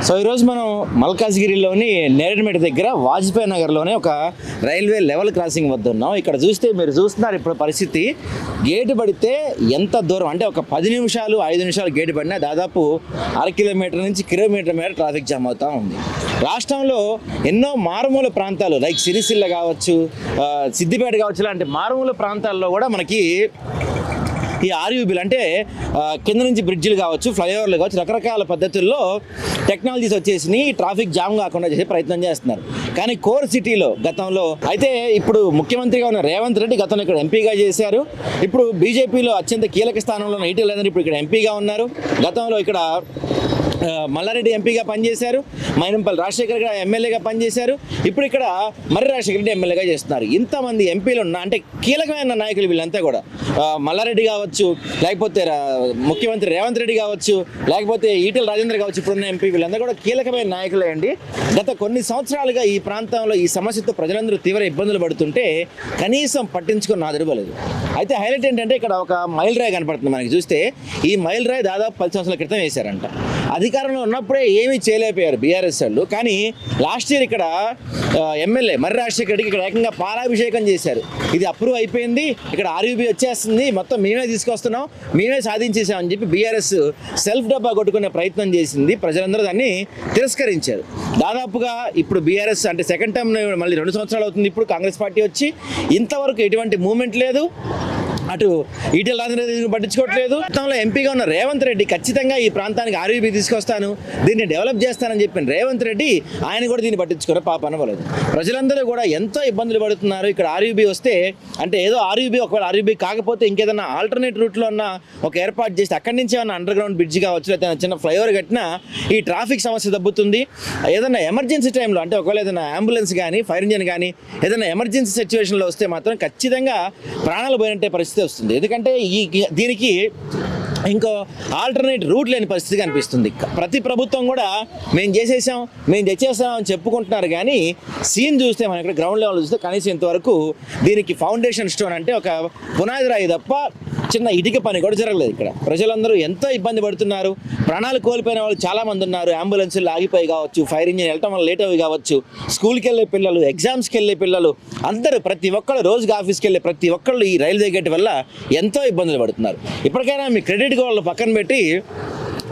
So ఈరోజు మనం మల్కాజ్గిరిలోని నేరేడుమెట దగ్గర వాజ్పేయి నగర్లోనే ఒక రైల్వే లెవెల్ క్రాసింగ్ వద్ద ఉన్నాం. ఇక్కడ చూస్తే మీరు చూస్తున్నారు ఇప్పుడు పరిస్థితి. గేటు పడితే ఎంత దూరం అంటే ఒక 10 నిమిషాలు 5 నిమిషాలు గేటు పడినా దాదాపు 1/2 కిలోమీటర్ నుంచి కిలోమీటర్ మేర ట్రాఫిక్ జామ్ అవుతూ ఉంది. రాష్ట్రంలో ఎన్నో మారుమూల ప్రాంతాలు లైక్ సిరిసిల్ల కావచ్చు, సిద్దిపేట కావచ్చు, ఇలాంటి మారుమూల ప్రాంతాల్లో కూడా మనకి ఈ ఆర్యూబీలు అంటే కింద నుంచి బ్రిడ్జిలు కావచ్చు, ఫ్లైఓవర్లు కావచ్చు, రకరకాల పద్ధతుల్లో టెక్నాలజీస్ వచ్చేసి ట్రాఫిక్ జామ్ కాకుండా చేసే ప్రయత్నం చేస్తున్నారు. కానీ కోర్ సిటీలో గతంలో అయితే ఇప్పుడు ముఖ్యమంత్రిగా ఉన్న రేవంత్ రెడ్డి గతంలో ఇక్కడ ఎంపీగా చేశారు. ఇప్పుడు బీజేపీలో అత్యంత కీలక స్థానంలో ఉన్న ఈటెల రాజేందర్ ఇప్పుడు ఇక్కడ ఎంపీగా ఉన్నారు. గతంలో ఇక్కడ మల్లారెడ్డి ఎంపీగా పనిచేశారు, మైనంపల్లి రాజశేఖర్ గారు ఎమ్మెల్యేగా పనిచేశారు. ఇప్పుడు ఇక్కడ మర్రి రాజశేఖర రెడ్డి ఎమ్మెల్యేగా చేస్తున్నారు. ఇంతమంది ఎంపీలు ఉన్న అంటే కీలకమైన నాయకులు వీళ్ళంతా కూడా. మల్లారెడ్డి కావచ్చు, లేకపోతే ముఖ్యమంత్రి రేవంత్ రెడ్డి కావచ్చు, లేకపోతే ఈటెల రాజేందర్ కావచ్చు, ఇప్పుడున్న ఎంపీ వీళ్ళందరూ కూడా కీలకమైన నాయకులే అండి. గత కొన్ని సంవత్సరాలుగా ఈ ప్రాంతంలో ఈ సమస్యతో ప్రజలందరూ తీవ్ర ఇబ్బందులు పడుతుంటే కనీసం పట్టించుకొని నాదురుకోలేదు. అయితే హైలైట్ ఏంటంటే ఇక్కడ ఒక మైల్ రాయి కనపడుతుంది మనకి చూస్తే. ఈ మైల్ రాయి దాదాపు 10 సంవత్సరాల క్రితం వేశారంట. అధికారంలో ఉన్నప్పుడే ఏమీ చేయలేకపోయారు బీఆర్ఎస్ వాళ్ళు. కానీ లాస్ట్ ఇయర్ ఇక్కడ ఎమ్మెల్యే మర్రి రాజశేఖర రెడ్డికి ఇక్కడ ఏకంగా పాలాభిషేకం చేశారు. ఇది అప్రూవ్ అయిపోయింది, ఇక్కడ ఆర్యూబీ వచ్చేస్తుంది, మొత్తం మేమే తీసుకొస్తున్నాం, మేమే సాధించేసామని చెప్పి బీఆర్ఎస్ సెల్ఫ్ డబ్బా కొట్టుకునే ప్రయత్నం చేసింది. ప్రజలందరూ దాన్ని తిరస్కరించారు. దాదాపుగా ఇప్పుడు బీఆర్ఎస్ అంటే సెకండ్ టైం మళ్ళీ 2 సంవత్సరాలు అవుతుంది. ఇప్పుడు కాంగ్రెస్ పార్టీ వచ్చి ఇంతవరకు ఎటువంటి మూమెంట్ లేదు. అటు ఈటెల రాజేందర్ రెడ్డిని పట్టించుకోవట్లేదు. గతంలో ఎంపీగా ఉన్న రేవంత్ రెడ్డి ఖచ్చితంగా ఈ ప్రాంతానికి ఆర్యూబీ తీసుకొస్తాను, దీన్ని డెవలప్ చేస్తానని చెప్పిన రేవంత్ రెడ్డి ఆయన కూడా దీన్ని పట్టించుకోవడం పాప అనవలేదు. ప్రజలందరూ కూడా ఎంతో ఇబ్బందులు పడుతున్నారు. ఇక్కడ ఆర్యూబీ వస్తే అంటే ఏదో ఆర్యూబీ ఒకవేళ ఆర్యూబీ కాకపోతే ఇంకేదన్నా ఆల్టర్నేట్ రూట్లో ఉన్న ఒక ఏర్పాటు చేస్తే అక్కడి నుంచి ఏమన్నా అండర్ గ్రౌండ్ బ్రిడ్జ్ కావచ్చు, లేదా చిన్న ఫ్లైఓవర్ కట్టినా ఈ ట్రాఫిక్ సమస్య దబ్బుతుంది. ఏదైనా ఎమర్జెన్సీ టైంలో అంటే ఒకవేళ ఏదైనా అంబులెన్స్ కానీ ఫైర్ ఇంజిన్ కానీ ఏదైనా ఎమర్జెన్సీ సిచ్యువేషన్లో వస్తే మాత్రం ఖచ్చితంగా ప్రాణాలు పోయినట్టే పరిస్థితి వస్తుంది. ఎందుకంటే దీనికి ఇంకో ఆల్టర్నేట్ రూట్ లేని పరిస్థితి కనిపిస్తుంది. ప్రతి ప్రభుత్వం కూడా మేము చేసేసాం, మేము తెచ్చేసాం అని చెప్పుకుంటున్నారు. కానీ సీన్ చూస్తే మనం ఇక్కడ గ్రౌండ్ లెవెల్ చూస్తే కనీసం ఇంతవరకు దీనికి ఫౌండేషన్ స్టోన్ అంటే ఒక పునాది రాయి తప్ప చిన్న ఇటుక పని కూడా జరగలేదు. ఇక్కడ ప్రజలందరూ ఎంతో ఇబ్బంది పడుతున్నారు. ప్రాణాలు కోల్పోయిన వాళ్ళు చాలామంది ఉన్నారు. అంబులెన్సులు ఆగిపోయి కావచ్చు, ఫైర్ ఇంజిన్ వెళ్ళటం వల్ల లేట్ అవి కావచ్చు, స్కూల్కి వెళ్ళే పిల్లలు, ఎగ్జామ్స్కి వెళ్ళే పిల్లలు అందరూ ప్రతి ఒక్కళ్ళు రోజుకి ఆఫీస్కి వెళ్ళే ప్రతి ఒక్కళ్ళు ఈ రైల్వే గేట్ వల్ల ఎంతో ఇబ్బందులు పడుతున్నారు. ఇప్పటికైనా మీ క్రెడిట్ గోళ్ళు పక్కన పెట్టి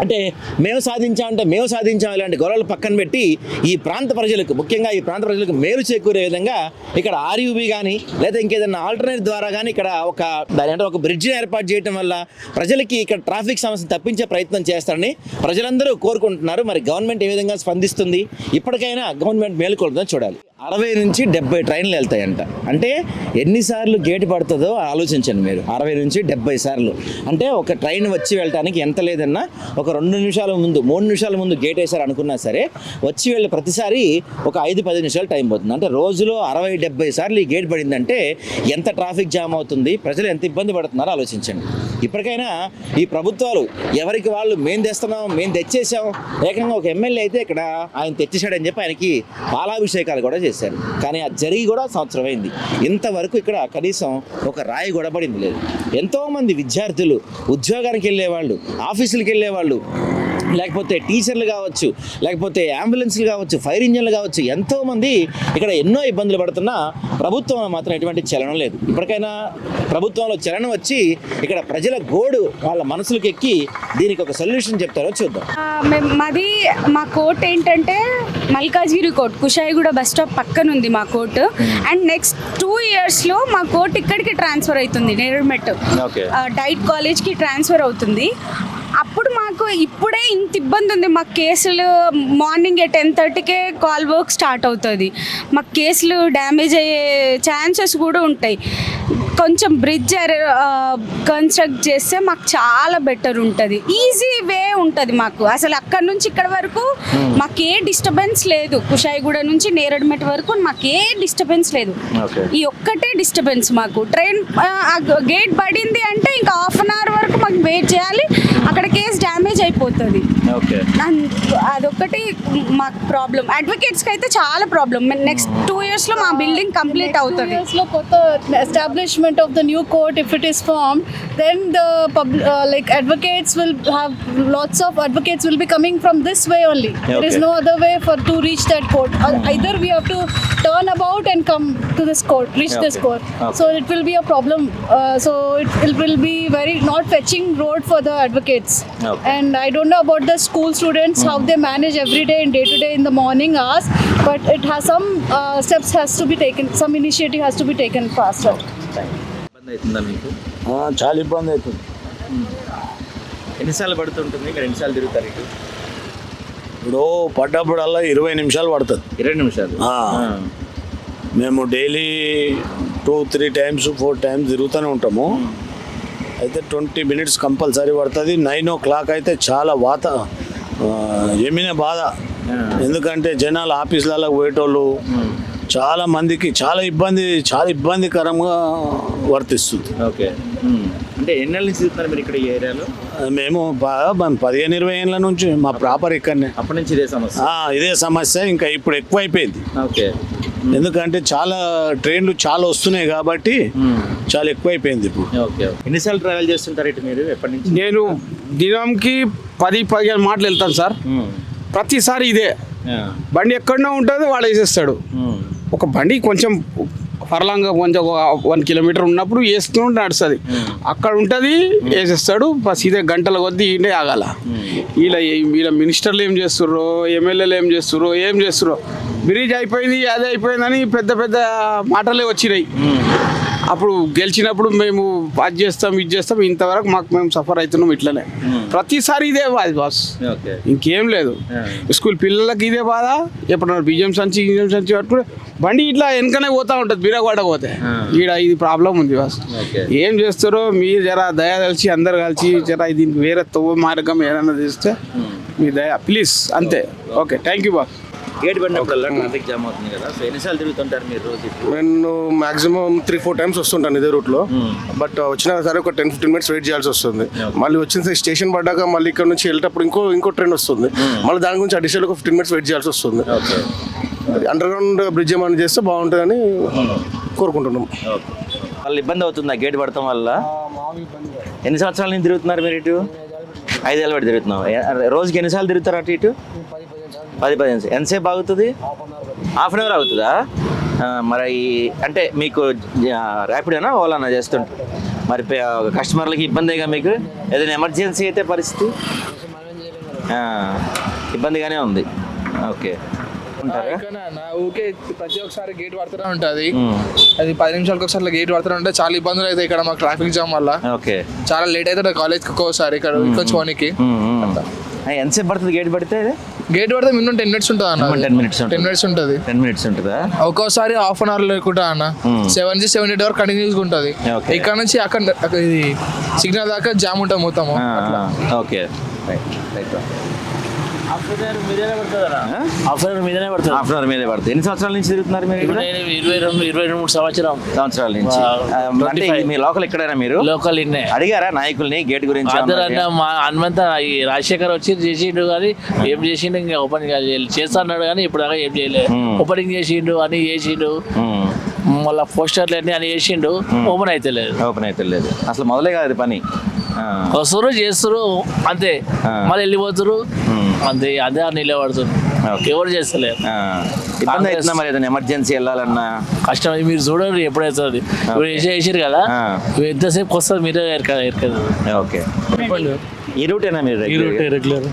అంటే మేము సాధించాం ఇలాంటి గొడవలు పక్కన పెట్టి ఈ ప్రాంత ప్రజలకు ముఖ్యంగా ఈ ప్రాంత ప్రజలకు మేలు చేకూరే విధంగా ఇక్కడ ఆర్యూబీ కానీ లేదా ఇంకేదైనా ఆల్టర్నేట్ ద్వారా కానీ ఇక్కడ ఒక బ్రిడ్జిని ఏర్పాటు చేయడం వల్ల ప్రజలకి ఇక్కడ ట్రాఫిక్ సమస్యను తప్పించే ప్రయత్నం చేస్తారని ప్రజలందరూ కోరుకుంటున్నారు. మరి గవర్నమెంట్ ఏ విధంగా స్పందిస్తుంది? ఇప్పటికైనా గవర్నమెంట్ మేలుకొల్తుందని చూడాలి. 60 నుంచి 70 ట్రైన్లు వెళ్తాయంట. అంటే ఎన్నిసార్లు గేటు పడుతుందో ఆలోచించండి మీరు. 60 నుంచి 70 సార్లు అంటే ఒక ట్రైన్ వచ్చి వెళ్ళటానికి ఎంత లేదన్నా ఒక 2 నిమిషాల ముందు 3 నిమిషాల ముందు గేట్ వేసారు అనుకున్నా సరే వచ్చి వెళ్ళే ప్రతిసారి ఒక 5-10 నిమిషాలు టైం పోతుంది. అంటే రోజులో 60-70 సార్లు ఈ గేట్ పడిందంటే ఎంత ట్రాఫిక్ జామ్ అవుతుంది, ప్రజలు ఎంత ఇబ్బంది పడుతున్నారో ఆలోచించండి. ఇప్పటికైనా ఈ ప్రభుత్వాలు ఎవరికి వాళ్ళు మేము తెస్తున్నాం, మేము తెచ్చేసాం, ఏకంగా ఒక ఎమ్మెల్యే అయితే ఇక్కడ ఆయన తెచ్చేసాడని చెప్పి ఆయనకి పాలాభిషేకాలు కూడా చేశారు. కానీ అది జరిగి కూడా సంవత్సరం అయింది. ఇంతవరకు ఇక్కడ కనీసం ఒక రాయి కూడా పడింది లేదు. ఎంతోమంది విద్యార్థులు ఉద్యోగానికి వెళ్ళేవాళ్ళు, ఆఫీసులకు వెళ్ళేవాళ్ళు, లేకపోతే టీచర్లు కావచ్చు, లేకపోతే అంబులెన్స్లు కావచ్చు, ఫైర్ ఇంజన్లు కావచ్చు, ఎంతోమంది ఇక్కడ ఎన్నో ఇబ్బందులు పడుతున్నా ప్రభుత్వంలో మాత్రం ఎటువంటి చలనం లేదు. ఇప్పటికైనా ప్రభుత్వంలో చలనం వచ్చి ఇక్కడ ప్రజల గోడు వాళ్ళ మనసులకు ఎక్కి దీనికి ఒక సొల్యూషన్ చెప్తారో చూద్దాం. మా కోర్ట్ ఏంటంటే Malkajgiri court, Kushaiguda bus stop పక్కన ఉంది మా కోర్టు. అండ్ నెక్స్ట్ 2 yearsలో మా కోర్ట్ ఇక్కడికి ట్రాన్స్ఫర్ అవుతుంది, నేరేడుమెట్ డైట్ కాలేజ్కి ట్రాన్స్ఫర్ అవుతుంది. అప్పుడు మాకు ఇప్పుడే ఇంత ఇబ్బంది ఉంది. మాకు కేసులు మార్నింగ్ 10:30కే కాల్ వర్క్ స్టార్ట్ అవుతుంది. మాకు కేసులు డ్యామేజ్ అయ్యే ఛాన్సెస్ కూడా ఉంటాయి. కొంచెం బ్రిడ్జ్ కన్స్ట్రక్ట్ చేస్తే మాకు చాలా బెటర్ ఉంటుంది, ఈజీ వే ఉంటుంది మాకు. అసలు అక్కడ నుంచి ఇక్కడ వరకు మాకే డిస్టర్బెన్స్ లేదు. కుషాయిగూడ నుంచి నేరేడుమెట్ వరకు మాకే డిస్టర్బెన్స్ లేదు. ఈ ఒక్కటే డిస్టర్బెన్స్ మాకు. ట్రైన్ గేట్ పడింది అంటే ఇంకా 1/2 hour వరకు మాకు వెయిట్ చేయాలి. అక్కడ కేసు డ్యామేజ్ అయిపోతుంది. అదొక్కటి మాకు ప్రాబ్లం. అడ్వకేట్స్కి అయితే చాలా ప్రాబ్లం. నెక్స్ట్ 2 years లో మా బిల్డింగ్ కంప్లీట్ అవుతుంది. లో కొత్త establishment of the new court if it is formed, then the like advocates will have lots of advocates will be coming from this way only. There is Okay. no other way for to reach that court. Either we have to turn about and come to this court, reach this Okay. court. Okay. So it will be a problem. So it will be very not fetching road for the advocates. Okay. And I don't know about the school students how they manage every day and day to day in the morning hours, but it has some steps has to be taken, some initiative has to be taken faster. ఇబ్బంది అవుతుందా మీకు? చాలా ఇబ్బంది అవుతుంది. ఎన్నిసార్లు పడుతుంటుంది ఇక్కడ? ఎన్నిసార్లు తిరుగుతారు ఇటు? ఇప్పుడు పడ్డప్పుడల్లా 20 నిమిషాలు పడుతుంది. 20 నిమిషాలు. ఆ. మేము డైలీ 2-3 టైమ్స్ 4 టైమ్స్ తిరుగుతూనే ఉంటాము. అయితే 20 మినిట్స్ కంపల్సరీ పడుతుంది. 9 o'clock అయితే చాలా ఏమైనా బాధ. ఎందుకంటే జనాలు ఆఫీసులలో పోయేటోళ్ళు చాలా మందికి చాలా ఇబ్బందికరంగా వర్తిస్తుంది. ఓకే. అంటే ఎన్నేళ్ళ నుంచి తిరుగుతున్నారు మీరు ఇక్కడ ఈ ఏరియాలో? మేము 15-20 ఏళ్ళ నుంచి మా ప్రాపర్ ఇక్కడనే. అప్పటి నుంచి ఇదే సమస్య? ఇదే సమస్య. ఇంకా ఇప్పుడు ఎక్కువైపోయింది. ఓకే. ఎందుకంటే చాలా ట్రైన్లు చాలా వస్తున్నాయి కాబట్టి చాలా ఎక్కువైపోయింది ఇప్పుడు. ఓకే. ఎన్నిసార్లు ట్రావెల్ చేస్తుంటారు ఇటు మీరు? ఎప్పటి నుంచి? నేను దినంకి 10-15 మాటలు వెళ్తాను సార్. ప్రతిసారి ఇదే బండి ఎక్కడో ఉంటుంది, వాడు వేసేస్తాడు. ఒక బండి కొంచెం ఫర్లాంగా కొంచెం 1 kilometer ఉన్నప్పుడు వేస్తూ నడుస్తుంది. అక్కడ ఉంటుంది, వేసేస్తాడు. బస్ ఇదే గంటల కొద్దీ ఈయనే ఆగాల. వీళ్ళ మినిస్టర్లు ఏం చేస్తుర్రో, ఎమ్మెల్యేలు ఏం చేస్తుర్రో బ్రిడ్జ్ అయిపోయింది, అదే అయిపోయిందని పెద్ద పెద్ద మాటలే వచ్చినాయి. అప్పుడు గెలిచినప్పుడు మేము అది చేస్తాం ఇంతవరకు మేము సఫర్ అవుతున్నాం ఇట్లనే. ప్రతిసారి ఇదే బాధ బాస్, ఇంకేం లేదు. స్కూల్ పిల్లలకి ఇదే బాధ. ఎప్పుడన్నా బియ్యం సంచి పట్టుకుని బండి ఇట్లా వెనకనే పోతా ఉంటుంది బిరగొట్టకపోతే. ఇది ప్రాబ్లం ఉంది బాస్. ఏం చేస్తారో మీరు జర దయ కలిసి అందరు కలిసి జర దీనికి వేరే మార్గం ఏదైనా చేస్తే మీ దయ ప్లీజ్, అంతే. Okay, thank you boss. Gate పడినప్పుడల్లా ట్రాఫిక్ జామ్ అవుతుంది కదా, సో ఎన్నిసార్లు తిరుగుతుంటారు మీరు రోజు? నేను మాక్సిమం 3-4 టైమ్స్ వస్తుంటాను ఇదే రూట్లో. బట్ వచ్చినా సరే ఒక 10-15 minutes వెయిట్ చేయాల్సి వస్తుంది. మళ్ళీ వచ్చిన స్టేషన్ పడ్డాక మళ్ళీ ఇక్కడ నుంచి వెళ్ళేటప్పుడు ఇంకో ట్రైన్ వస్తుంది. మళ్ళీ దాని గురించి అడిషనల్ ఒక 15 minutes వెయిట్ చేయాల్సి వస్తుంది. అండర్ గ్రౌండ్ బ్రిడ్జ్ ఏమైనా చేస్తే బాగుంటుందని కోరుకుంటున్నాం. వాళ్ళు ఇబ్బంది అవుతుందా గేట్ పడటం వల్ల? ఎన్ని సంవత్సరాల నుంచి తిరుగుతున్నారు మీరు ఇటు? 5 ఏళ్ళ బట్టి తిరుగుతున్నాం. రోజుకి ఎన్నిసార్లు తిరుగుతారు అటు ఇటు? 10-15. ఎంతసేపు ఆగుతుంది? హాఫ్ అన్ అవర్ అవుతుందా? మరి అంటే మీకు ర్యాపిడోనా ఓలానా చేస్తుంటారు? మరి కస్టమర్లకి ఇబ్బందిగా మీకు? ఏదైనా ఎమర్జెన్సీ అయితే పరిస్థితి ఇబ్బందిగానే ఉంది. ఓకే. ఊకే ప్రతి ఒక్కసారి గేట్ పడుతూనే ఉంటుంది. అది 10 నిమిషాలకు ఒకసారి గేట్ పడుతూనే ఉంటుంది. చాలా ఇబ్బందులు అవుతాయి ఇక్కడ మాకు ట్రాఫిక్ జామ్ వల్ల. ఓకే. చాలా లేట్ అవుతుంది కాలేజ్కి ఒక్కోసారి ఇక్కడ వచ్చి. ఎంతసేపు పడుతుంది గేట్ పడితే? గేట్ పడితే మినిమం 10 minutes ఉంటుంది అన్న. 10 minutes ఉంటుంది. 10 minutes ఉంటుంది. 10 minutes ఉంటుందా? ఒక్కోసారి హాఫ్ అన్ అవర్ లేకుండా అన్న 7 నుంచి 7-8 వరకు కంటిన్యూస్గా ఉంటుంది. ఇక్కడ నుంచి అక్కడ ఇది సిగ్నల్ దాకా జామ్ ఉంటుంది మొత్తం. ఓకే. హాఫ్ అన్ అవర్ మీదే పడుతుంది. ఎన్ని సంవత్సరాల నుంచి తిరుగుతున్నారు మీరు? 22-23 సంవత్సరాల నుంచి. అంటే మీ లోకల్ ఎక్కడైనా మీరు? లోకల్ ఇన్నే. అడిగారా నాయకుల్ని గేట్ గురించి? అందరన్నా మా హనుమంత ఈ రాజశేఖర్ వచ్చి చేసిండు కానీ ఏం చేసిండు, ఇంకా ఓపెన్ చేస్తా అన్నాడు కానీ ఇప్పుడు దాకా ఏం చేయలేదు. ఓపెనింగ్ చేసిండు అని చేసిండు, మళ్ళీ పోస్టర్లు అన్ని అని చేసిండు, ఓపెన్ అయితే లేదు. అసలు మొదలే కాదు అది పని. వస్తురు చేస్తురు అంతే, మళ్ళీ వెళ్ళిపోతురు అంతే. అదే నిలబడుతున్నారు, ఎవరు చేస్తలేరు. ఇబ్బంది అవుతుందా మరి ఏదైనా ఎమర్జెన్సీ వెళ్ళాలన్నా? కష్టం. మీరు చూడండి ఎప్పుడైతుంది. ఇప్పుడు వేసారు కదా, ఎంతసేపు వస్తుంది మీరే ఎరకదు. ఓకే. ఈ రూటేనా మీరు? రెగ్యులర్.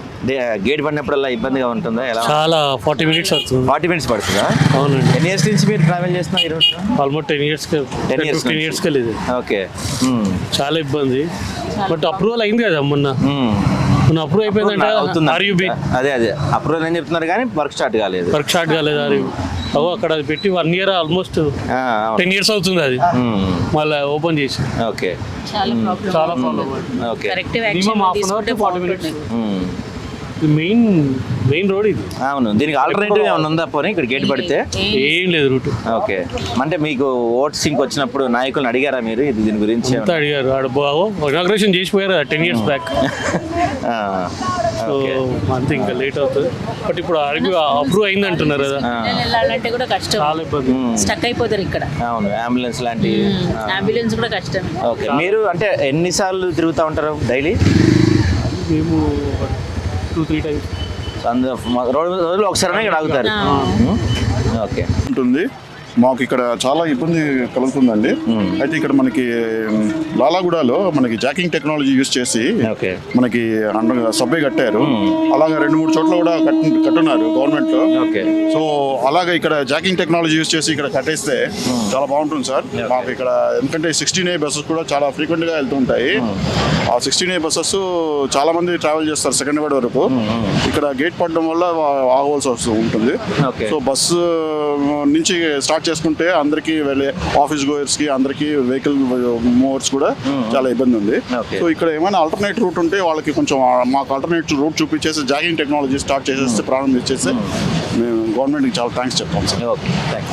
గేట్ పడినప్పుడల్లా ఇబ్బందిగా ఉంటుందా? ఎలా? చాలా 40 minutes పడుతుంది. 40 minutes పడుతుందా? అవునండి. ఎన్ని ఇయర్స్ నుంచి మీరు ట్రావెల్ చేస్తున్నారు ఈ రూట్? ఆల్మోస్ట్ 10 years 15 years లేదు. ఓకే. చాలా ఇబ్బంది. బట్ అప్రూవల్ అయింది కదా మొన్న అప్రూవ్ అయిపోయిందంటే ఆర్యూబీ. అదే అప్రూవల్ అని చెప్తున్నారు కానీ వర్క్ స్టార్ట్ కాలేదు. ఆర్యూబీ అక్కడ అది పెట్టి 1 year ఆల్మోస్ట్ 10 years అవుతుంది అది మళ్ళీ ఓపెన్ చేసి. ఓకే. చాలా problem. Okay. Minimum half an hour 40 minutes. Main road ఇది. అవును. దీనికి ఆల్టర్నేటివ్ ఏమైనా ఉందా పోనీ ఇక్కడ గేట్ పడితే? ఏం లేదు రూట్. ఓకే. అంటే మీకు ఓట్సింగ్ వచ్చినప్పుడు నాయకులను అడిగారా మీరు దీని గురించి? అడిగారు. ఇనాగ్రేషన్ చేసిపోయారు 10 years బ్యాక్. సో అంతే ఇంకా లేట్ అవుతుంది. బట్ ఇప్పుడు అప్రూవ్ అయింది అంటున్నారు కదా, వెళ్ళాలంటే కూడా కష్టం, చాలా ఇబ్బంది. స్టక్ అయిపోతారు ఇక్కడ. అవును, అంబులెన్స్ లాంటివి. అంబులెన్స్ కూడా కష్టం. ఓకే, మీరు అంటే ఎన్నిసార్లు తిరుగుతూ ఉంటారు డైలీ? మేము 2-3 టైమ్స్ రోజులో ఒకసారి ఇక్కడ ఆగుతారు. ఓకే, ఉంటుంది. మాకు ఇక్కడ చాలా ఇబ్బంది కలుగుతుందండి. అయితే ఇక్కడ మనకి లాలాగూడలో మనకి జాకింగ్ టెక్నాలజీ యూజ్ చేసి ఓకే, మనకి సబ్వే కట్టారు. అలాగా 2-3 చోట్ల కూడా కట్టున్నారు గవర్నమెంట్ లో. ఓకే, సో అలాగే ఇక్కడ జాకింగ్ టెక్నాలజీ యూజ్ చేసి ఇక్కడ కట్టేస్తే చాలా బాగుంటుంది సార్. మాకు ఇక్కడ ఎందుకంటే 16A బస్సెస్ కూడా చాలా ఫ్రీక్వెంట్ గా వెళ్తుంటాయి. ఆ 16A బస్సెస్ చాలా మంది ట్రావెల్ చేస్తారు సెకండ్రాబాద్ వరకు. ఇక్కడ గేట్ పడడం వల్ల ఆగవలసి వస్తూ ఉంటుంది. సో బస్సు నుంచి స్టార్ట్ చేసుకుంటే అందరికీ వెళ్ళే ఆఫీస్ గోయర్స్ కి అందరికీ వెహికల్ మూవర్స్ కూడా చాలా ఇబ్బంది ఉంది. సో ఇక్కడ ఏమైనా ఆల్టర్నేట్ రూట్ ఉంటే వాళ్ళకి కొంచెం మాకు ఆల్టర్నేట్ రూట్ చూపించేసి జాగింగ్ టెక్నాలజీ స్టార్ట్ చేసేస్తే ప్రారంభించేస్తే మేము గవర్నమెంట్కి చాలా థ్యాంక్స్ చెప్తాం సార్. Okay, thanks.